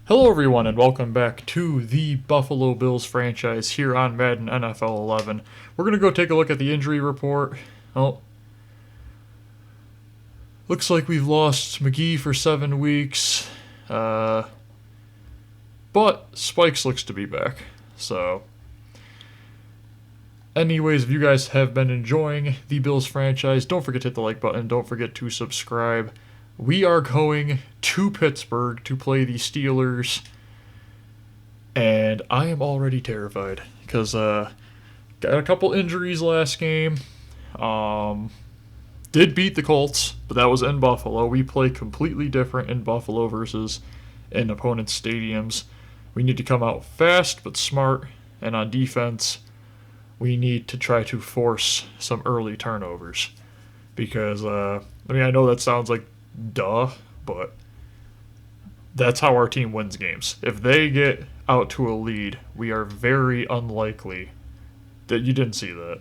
Hello, everyone, and welcome back to the Buffalo Bills franchise here on Madden NFL 11. We're going to go take a look at the injury report. Oh, looks like we've lost McGee for 7 weeks, but Spikes looks to be back. So, anyways, if you guys have been enjoying the Bills franchise, don't forget to hit the like button. Don't forget to subscribe. We are going to Pittsburgh to play the Steelers, and I am already terrified because got a couple injuries last game. Did beat the Colts, but that was in Buffalo. We play completely different in Buffalo versus in opponents' stadiums. We need to come out fast but smart, and on defense, we need to try to force some early turnovers. Because, I know that sounds like duh, but that's how our team wins games. If they get out to a lead, we are very unlikely that you didn't see that.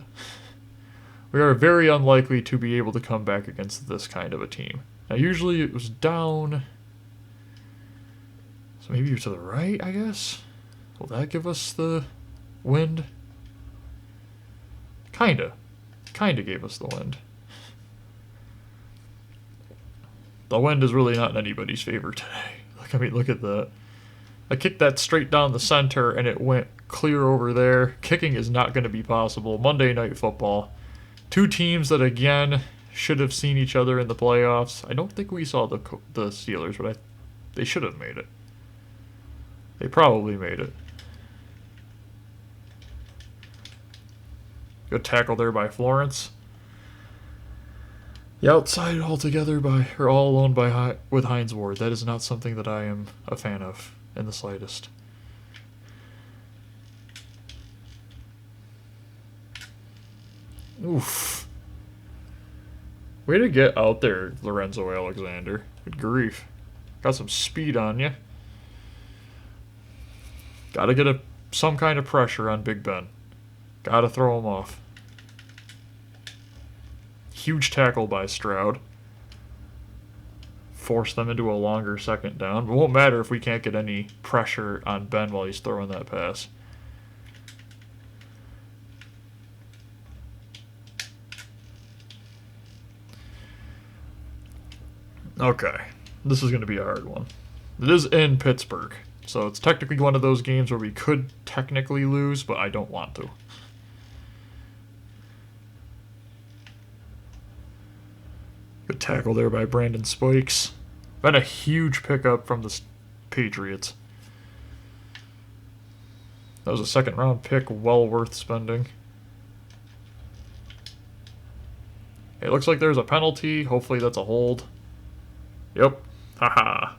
We are very unlikely to be able to come back against this kind of a team. Now, usually it was down, so maybe you're to the right, I guess. Will that give us the wind? Kinda gave us the wind. The wind is really not in anybody's favor today. Look at that. I kicked that straight down the center and it went clear over there. Kicking is not going to be possible. Monday Night Football. Two teams that, again, should have seen each other in the playoffs. I don't think we saw the Steelers, but they should have made it. They probably made it. Good tackle there by Florence. The outside altogether all alone with Hines Ward. That is not something that I am a fan of in the slightest. Oof. Way to get out there, Lorenzo Alexander. Good grief. Got some speed on you. Gotta get some kind of pressure on Big Ben. Gotta throw him off. Huge tackle by Stroud. Force them into a longer second down. It won't matter if we can't get any pressure on Ben while he's throwing that pass. Okay. This is going to be a hard one. It is in Pittsburgh, so it's technically one of those games where we could technically lose, but I don't want to. Good tackle there by Brandon Spikes. Been a huge pickup from the Patriots. That was a second-round pick, well worth spending. It looks like there's a penalty. Hopefully that's a hold. Yep. Haha.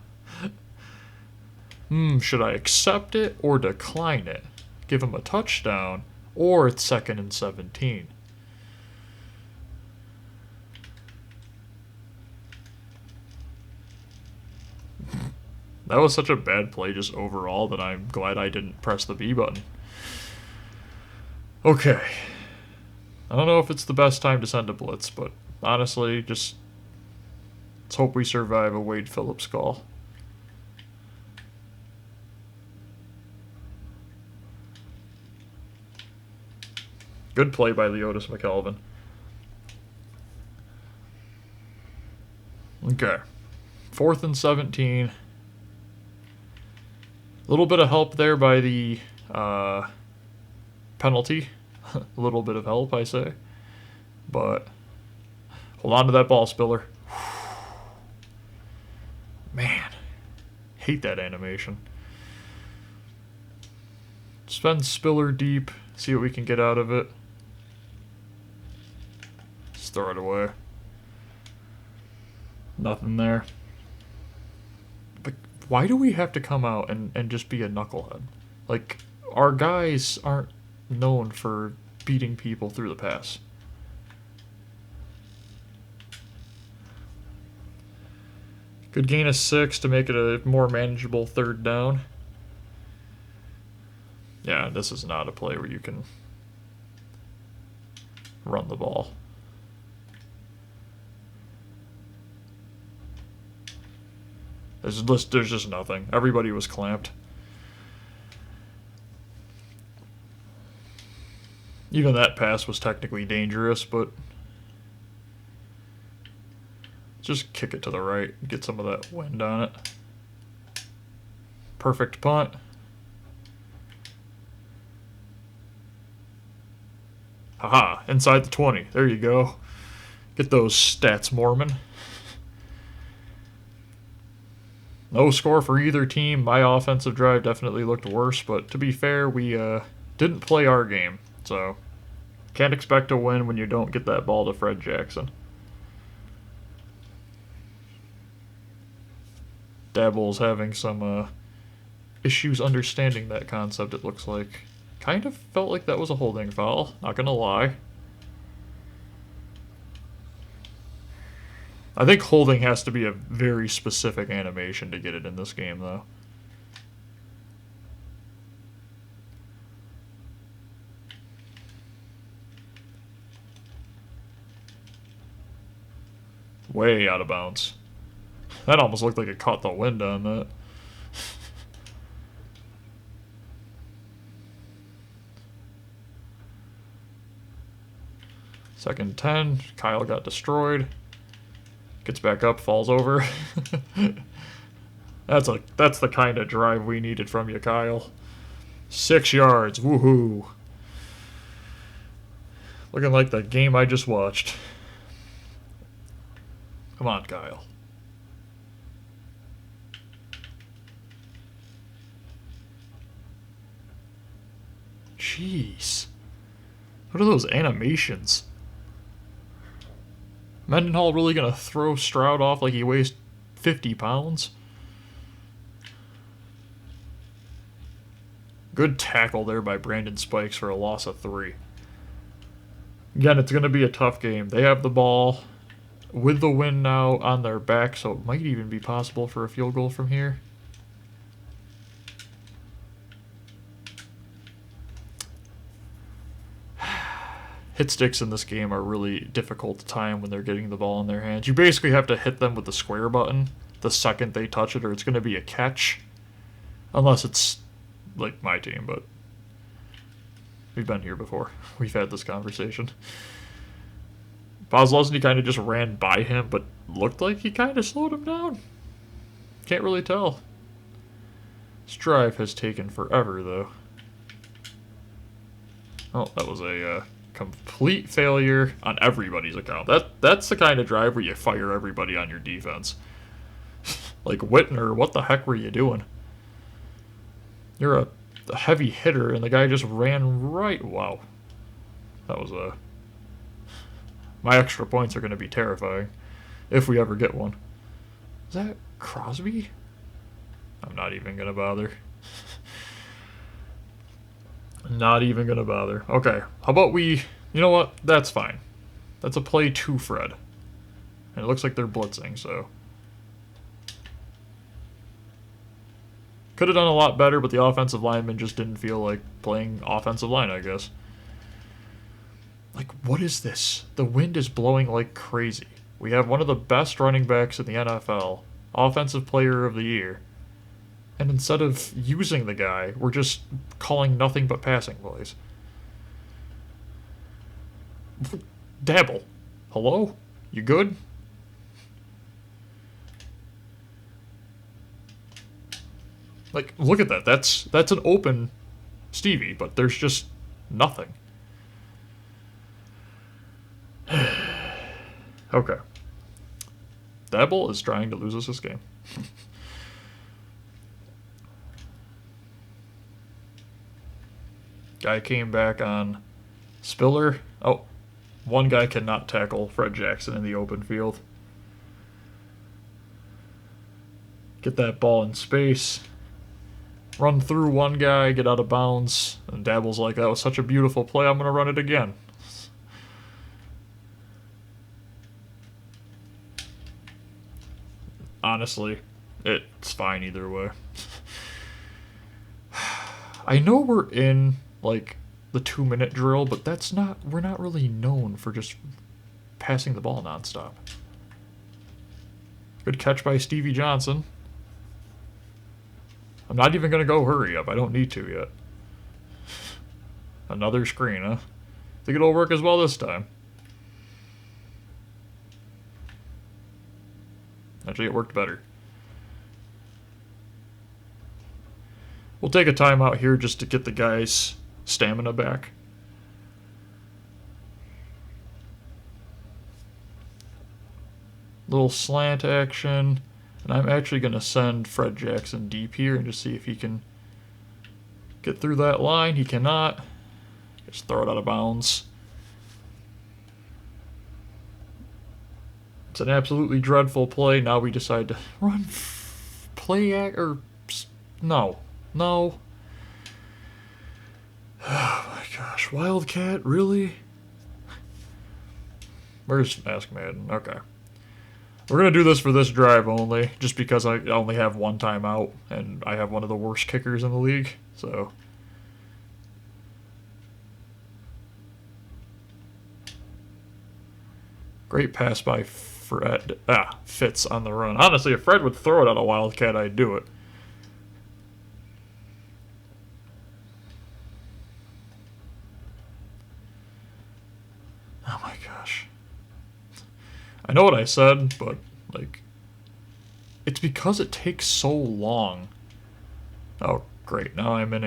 Should I accept it or decline it? Give him a touchdown, or it's 2nd and 17. That was such a bad play just overall that I'm glad I didn't press the B button. Okay. I don't know if it's the best time to send a blitz, but honestly, just let's hope we survive a Wade Phillips call. Good play by Leotis McKelvin. Okay. 4th and 17. A little bit of help there by the penalty. A little bit of help, I say. But hold on to that ball, Spiller. Man, hate that animation. Spend Spiller deep, see what we can get out of it. Just throw it away. Nothing there. But why do we have to come out and just be a knucklehead? Like, our guys aren't known for beating people through the pass. Good gain of 6 to make it a more manageable 3rd down. Yeah, this is not a play where you can run the ball. There's just nothing. Everybody was clamped. Even that pass was technically dangerous, but just kick it to the right. Get some of that wind on it. Perfect punt. Haha, inside the 20. There you go. Get those stats, Mormon. No score for either team. My offensive drive definitely looked worse, but to be fair, we didn't play our game. So, can't expect to win when you don't get that ball to Fred Jackson. Dabble's having some issues understanding that concept, it looks like. Kind of felt like that was a holding foul, not gonna lie. I think holding has to be a very specific animation to get it in this game, though. Way out of bounds. That almost looked like it caught the wind on that. Second 10. Kyle got destroyed. Gets back up, falls over. That's the kind of drive we needed from you, Kyle. 6 yards. Woohoo. Looking like the game I just watched. Come on, Kyle. Jeez. What are those animations? Mendenhall really gonna throw Stroud off like he weighs 50 pounds? Good tackle there by Brandon Spikes for a loss of 3. Again, it's gonna be a tough game. They have the ball with the wind now on their back, so it might even be possible for a field goal from here. Hit sticks in this game are really difficult to time when they're getting the ball in their hands. You basically have to hit them with the square button the second they touch it, or it's going to be a catch. Unless it's like my team, but we've been here before. We've had this conversation. Boslesny kind of just ran by him, but looked like he kind of slowed him down. Can't really tell. This drive has taken forever, though. Oh, that was a complete failure on everybody's account. That's the kind of drive where you fire everybody on your defense. Like, Whitner, what the heck were you doing? You're a heavy hitter, and the guy just ran right. Wow. That was a... My extra points are going to be terrifying if we ever get one. Is that Crosby? I'm not even going to bother. Not even going to bother. Okay, how about we... You know what? That's fine. That's a play to Fred. And it looks like they're blitzing, so... Could have done a lot better, but the offensive lineman just didn't feel like playing offensive line, I guess. Like, what is this? The wind is blowing like crazy. We have one of the best running backs in the NFL, Offensive Player of the Year. And instead of using the guy, we're just calling nothing but passing plays. Dabble. Hello? You good? Like, look at that. That's an open Stevie, but there's just nothing. Okay. Dabble is trying to lose us this game. Guy came back on Spiller. Oh, one guy cannot tackle Fred Jackson in the open field. Get that ball in space. Run through one guy, get out of bounds. And Dabble's like, that was such a beautiful play, I'm going to run it again. Honestly, it's fine either way. I know we're in, like, the 2-minute drill, but we're not really known for just passing the ball nonstop. Good catch by Stevie Johnson. I'm not even going to go hurry up. I don't need to yet. Another screen, huh? Think it'll work as well this time. Actually, it worked better. We'll take a timeout here just to get the guys' stamina back. Little slant action. And I'm actually going to send Fred Jackson deep here and just see if he can get through that line. He cannot. Just throw it out of bounds. It's an absolutely dreadful play. Now we decide to run play act or no. No. Oh my gosh. Wildcat, really? Where's Ask Madden? Okay. We're going to do this for this drive only, just because I only have one timeout, and I have one of the worst kickers in the league, so. Great pass by Fred. Fitz on the run. Honestly, if Fred would throw it at a Wildcat, I'd do it. Oh my gosh. I know what I said, but, like, it's because it takes so long. Oh, great. Now I'm in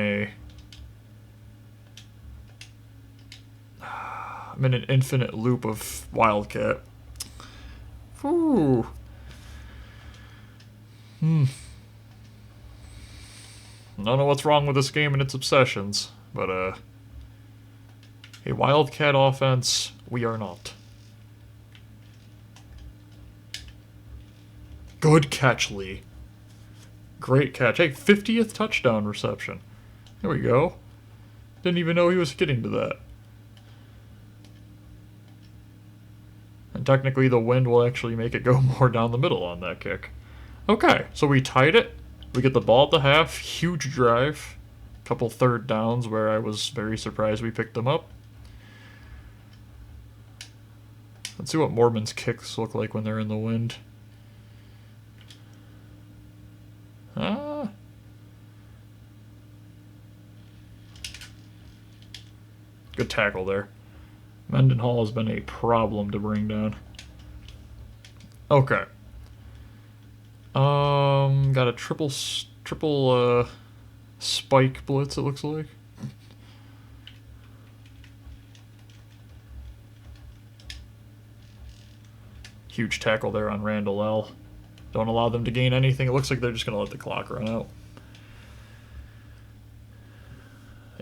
an infinite loop of Wildcat. Whew. I don't know what's wrong with this game and its obsessions, but, a Wildcat offense, we are not. Good catch, Lee. Great catch. Hey, 50th touchdown reception. There we go. Didn't even know he was getting to that. And technically the wind will actually make it go more down the middle on that kick. Okay, so we tied it. We get the ball at the half. Huge drive. Couple third downs where I was very surprised we picked them up. Let's see what Mormon's kicks look like when they're in the wind. Good tackle there. Mendenhall has been a problem to bring down. Okay. Got a triple spike blitz, it looks like. Huge tackle there on Randall L. Don't allow them to gain anything. It looks like they're just going to let the clock run out.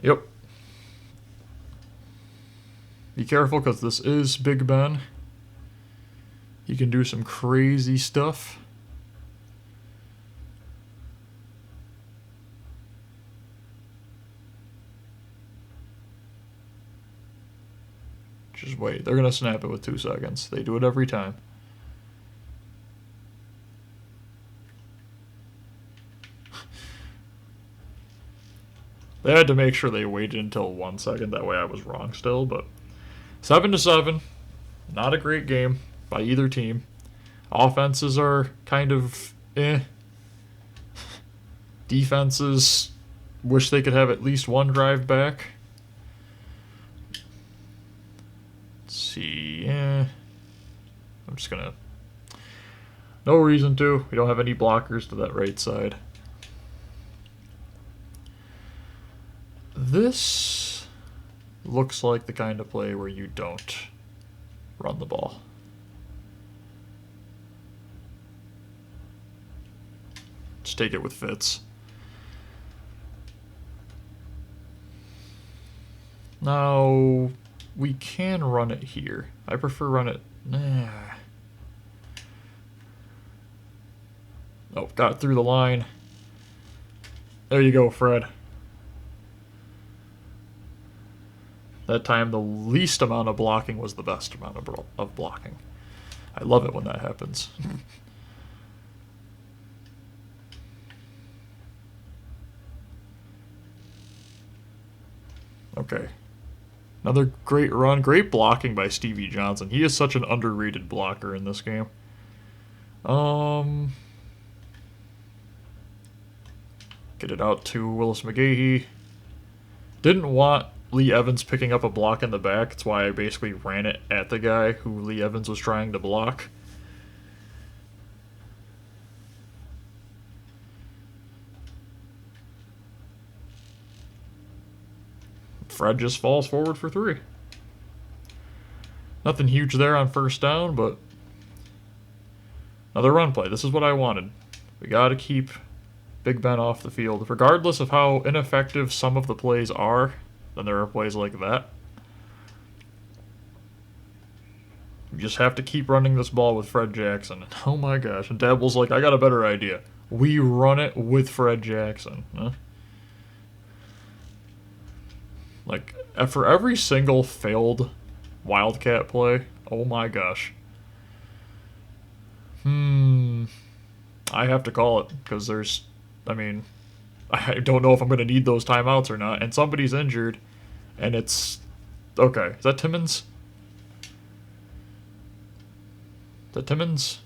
Yep. Be careful because this is Big Ben. He can do some crazy stuff. Just wait. They're going to snap it with 2 seconds. They do it every time. They had to make sure they waited until 1 second. That way I was wrong still, but 7-7. Not a great game by either team. Offenses are kind of Defenses wish they could have at least one drive back. Let's see. I'm just going to... No reason to. We don't have any blockers to that right side. This looks like the kind of play where you don't run the ball. Just take it with Fitz. Now, we can run it here. I prefer run it... Oh, got through the line. There you go, Fred. That time, the least amount of blocking was the best amount of blocking. I love it when that happens. Okay. Another great run. Great blocking by Stevie Johnson. He is such an underrated blocker in this game. Get it out to Willis McGahee. Didn't want Lee Evans picking up a block in the back. That's why I basically ran it at the guy who Lee Evans was trying to block. Fred just falls forward for 3. Nothing huge there on first down, but another run play. This is what I wanted. We got to keep Big Ben off the field. Regardless of how ineffective some of the plays are, then there are plays like that. You just have to keep running this ball with Fred Jackson. Oh my gosh. And Dabble's like, I got a better idea. We run it with Fred Jackson. Huh? Like, for every single failed Wildcat play, oh my gosh. I have to call it, because there's, I mean, I don't know if I'm going to need those timeouts or not, and somebody's injured, and it's, okay, is that Timmons? Is that Timmons?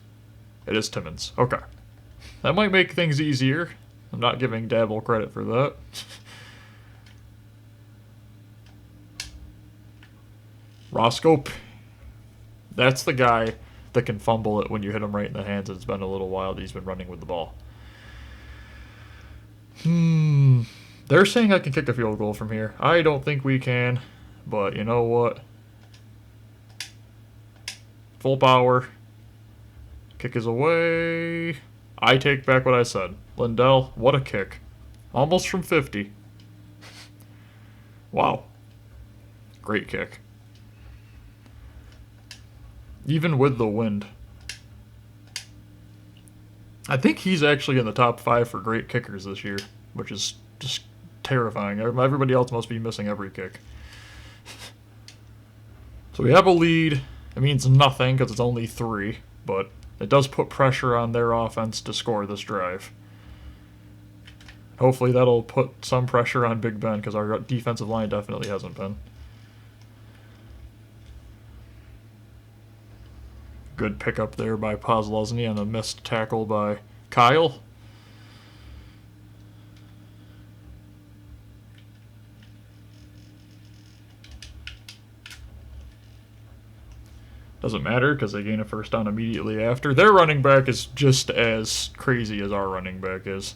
It is Timmons, okay. That might make things easier. I'm not giving Dabble credit for that. Roscoe, that's the guy that can fumble it when you hit him right in the hands. It's been a little while that he's been running with the ball. They're saying I can kick a field goal from here. I don't think we can, but you know what? Full power. Kick is away. I take back what I said. Lindell, what a kick. Almost from 50. Wow. Great kick. Even with the wind. I think he's actually in the top 5 for great kickers this year, which is just terrifying. Everybody else must be missing every kick. So we have a lead. It means nothing because it's only 3, but it does put pressure on their offense to score this drive. Hopefully that'll put some pressure on Big Ben because our defensive line definitely hasn't been. Good pickup there by Pozlosny on a missed tackle by Kyle. Doesn't matter because they gain a first down immediately after. Their running back is just as crazy as our running back is.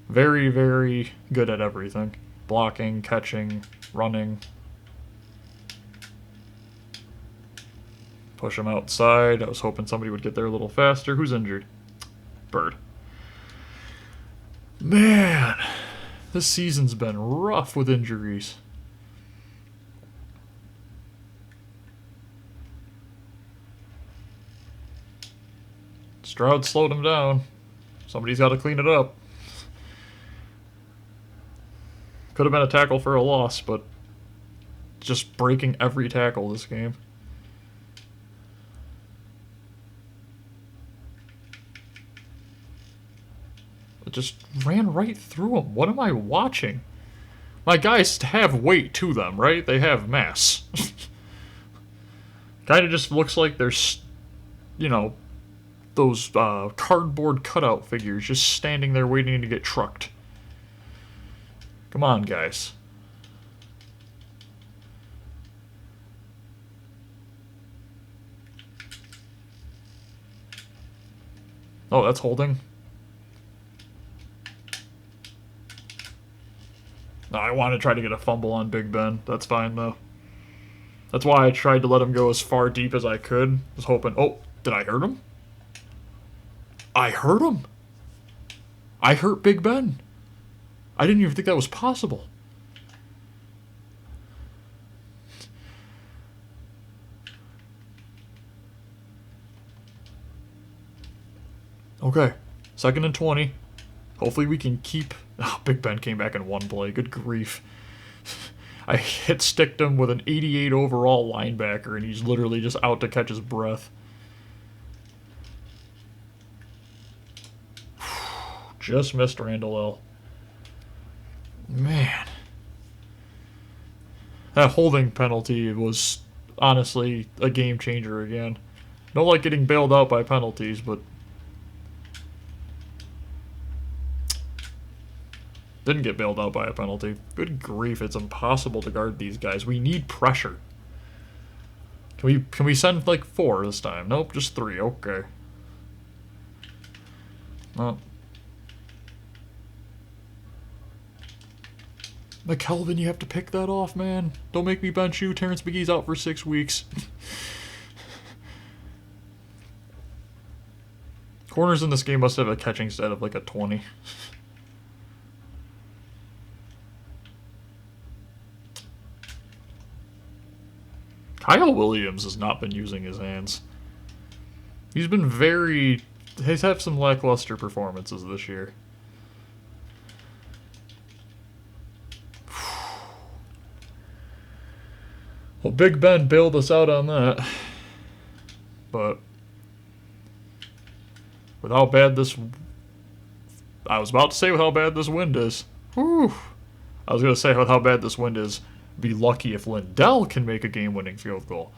Very, very good at everything. Blocking, catching, running. Push him outside. I was hoping somebody would get there a little faster. Who's injured? Bird. Man, this season's been rough with injuries. Stroud slowed him down. Somebody's got to clean it up. Could have been a tackle for a loss, but just breaking every tackle this game. Just ran right through them. What am I watching? My guys have weight to them, right? They have mass. Kind of just looks like there's, you know, those cardboard cutout figures just standing there waiting to get trucked. Come on, guys. Oh, that's holding. No, I want to try to get a fumble on Big Ben. That's fine, though. That's why I tried to let him go as far deep as I could. I was hoping... Oh, did I hurt him? I hurt him. I hurt Big Ben. I didn't even think that was possible. Okay. 2nd and 20. Hopefully we can keep... Oh, Big Ben came back in one play. Good grief. I hit-sticked him with an 88 overall linebacker, and he's literally just out to catch his breath. Just missed Randall L. Man. That holding penalty was honestly a game changer again. Don't like getting bailed out by penalties, but... Didn't get bailed out by a penalty. Good grief, it's impossible to guard these guys. We need pressure. Can we send like 4 this time? Nope, just 3. Okay. Oh. McKelvin, you have to pick that off, man. Don't make me bench you. Terrence McGee's out for 6 weeks. Corners in this game must have a catching stat of like a 20. Kyle Williams has not been using his hands. He's been he's had some lackluster performances this year. Well, Big Ben bailed us out on that. But with how bad this... I was about to say with how bad this wind is. Whew. I was going to say with how bad this wind is, be lucky if Lindell can make a game-winning field goal.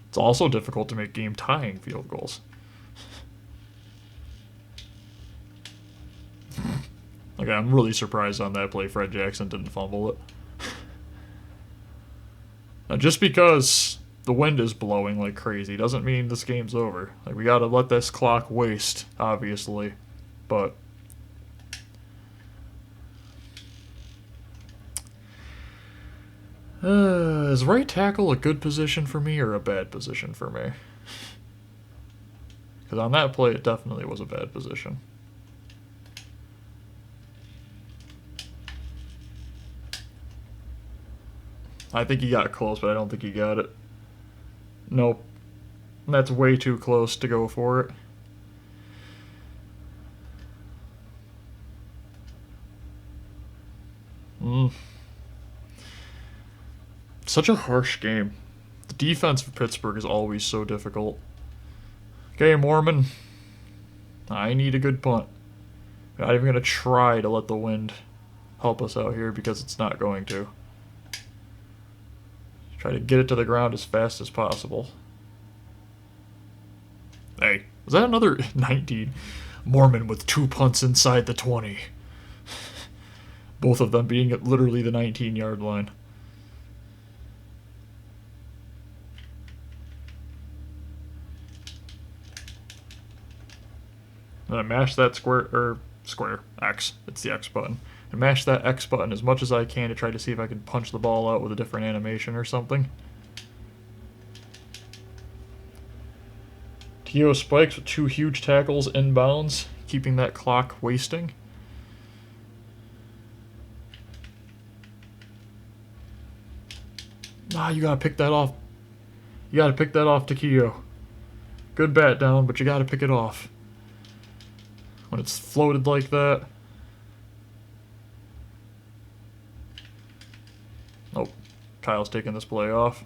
It's also difficult to make game-tying field goals. Okay, I'm really surprised on that play Fred Jackson didn't fumble it. Now, just because the wind is blowing like crazy doesn't mean this game's over. Like, we gotta let this clock waste, obviously. But is right tackle a good position for me or a bad position for me? Because on that play, it definitely was a bad position. I think he got close, but I don't think he got it. Nope. That's way too close to go for it. Such a harsh game. The defense for Pittsburgh is always so difficult. Okay, Mormon. I need a good punt. I'm not even going to try to let the wind help us out here because it's not going to. Try to get it to the ground as fast as possible. Hey, was that another 19? Mormon with 2 punts inside the 20. Both of them being at literally the 19-yard line. And I mash that square, X. It's the X button. And mash that X button as much as I can to try to see if I can punch the ball out with a different animation or something. T.O. spikes with 2 huge tackles inbounds, keeping that clock wasting. Ah, you gotta pick that off. You gotta pick that off, Takeo. Good bat down, but you gotta pick it off. When it's floated like that. Nope. Kyle's taking this play off.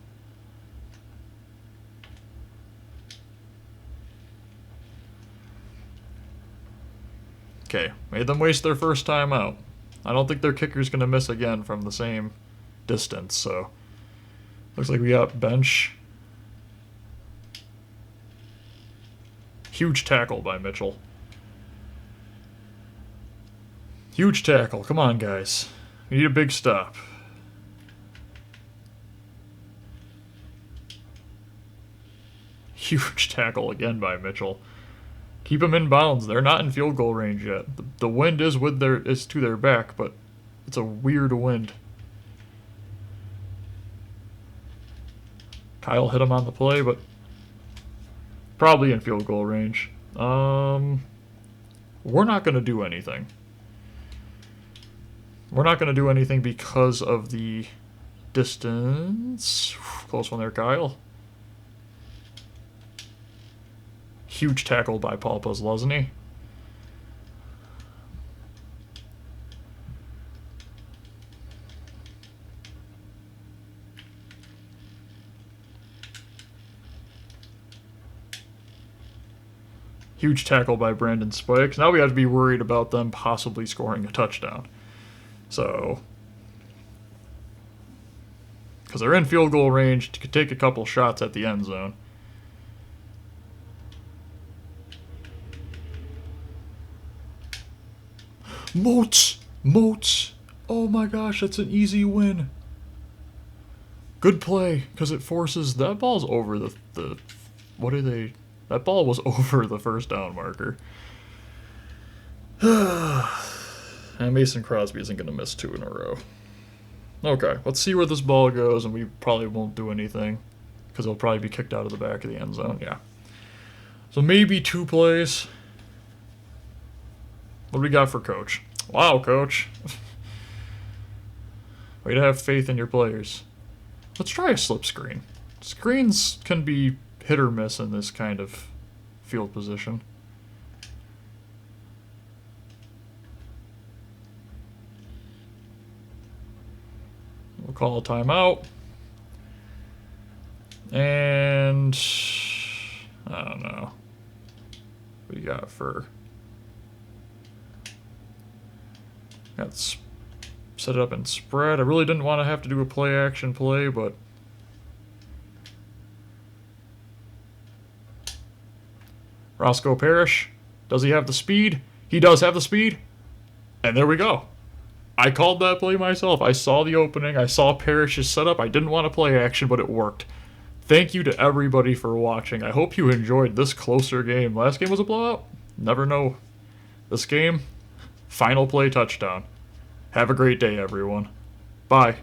Okay, made them waste their first time out. I don't think their kicker's going to miss again from the same distance, so... Looks like we got bench. Huge tackle by Mitchell. Huge tackle. Come on, guys. We need a big stop. Huge tackle again by Mitchell. Keep them in bounds. They're not in field goal range yet. The wind is to their back, but it's a weird wind. Kyle hit him on the play, but probably in field goal range. We're not going to do anything. We're not going to do anything because of the distance. Close one there, Kyle. Huge tackle by Paul Posluszny. Huge tackle by Brandon Spikes. Now we have to be worried about them possibly scoring a touchdown. So, because they're in field goal range, could take a couple shots at the end zone. Moats! Oh my gosh, that's an easy win. Good play, because it forces... That ball's over the... What are they... That ball was over the first down marker. And Mason Crosby isn't going to miss 2 in a row. Okay, let's see where this ball goes, and we probably won't do anything, because it'll probably be kicked out of the back of the end zone, yeah. So maybe 2 plays. What do we got for Coach? Wow, Coach. Way to have faith in your players. Let's try a slip screen. Screens can be hit or miss in this kind of field position. We'll call a timeout. And I don't know. What do you got for... Let's set it up in spread. I really didn't want to have to do a play action play, but Roscoe Parrish, does he have the speed? He does have the speed. And there we go. I called that play myself. I saw the opening. I saw Parrish's setup. I didn't want to play action, but it worked. Thank you to everybody for watching. I hope you enjoyed this closer game. Last game was a blowout. Never know. This game, final play touchdown. Have a great day, everyone. Bye.